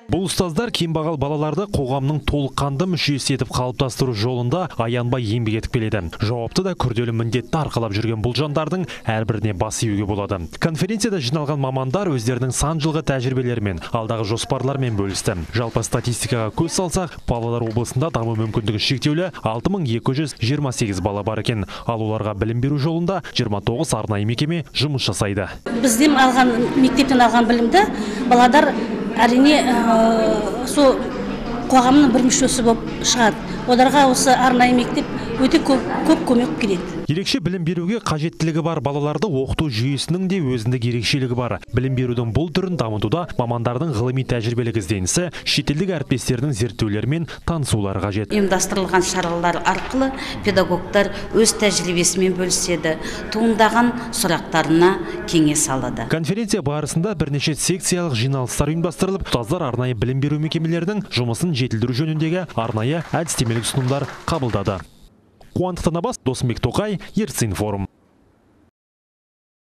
Бұл ұстаздар кембағал балаларды қоғамның толыққанды мүшесі етіп қалыптастыру жолында аянбай еңбек етіп келеді. Жауапты да күрделі міндетті арқалап жүрген бұл жандардың әрбіріне бас июге болады. Конференцияда жиналған мамандар өздерінің сан жылғы тәжірибелерімен, алдағы жоспарлармен бөлісті. Жалпы статистикаға көз салсақ, Павлодар облысында даму мүмкіндігі шектеулі 6228 бала бар екен. Ал оларға білім беру жолында 29 арнайы мекеме жұмыс жасайды. Бізден алған мектептен алған білімді баладар әрине сол қоғамның бір мүшесі болып шығады. Оларға осы арнайы мектеп өте көп көмек келеді. Ерекше білім беруге қажеттілігі бар балаларды оқыту жүйесінің де өзіндік ерекшелігі бар. Білім берудің бұл түрін дамытуда мамандардың ғылыми тәжірибелік ізденісі, шетелдік әріптестерінің зерттеулерімен танысулары қажет. Ұйымдастырылған шаралар арқылы педагогтар өз тәжірибесімен бөліседі, туындаған сұрақтарына кеңес алады. Конференция барысында бірнеше секциялық жиналыстар ұйымдастырылып, ұстаздар арнайы білім беру мекемелерінің жұмысын жетілдіру жөніндегі арнайы әдістемелік ұсынымдар қабылдады. Қуандық Танабас, Досымбек Тоқай, Ертіс Информ.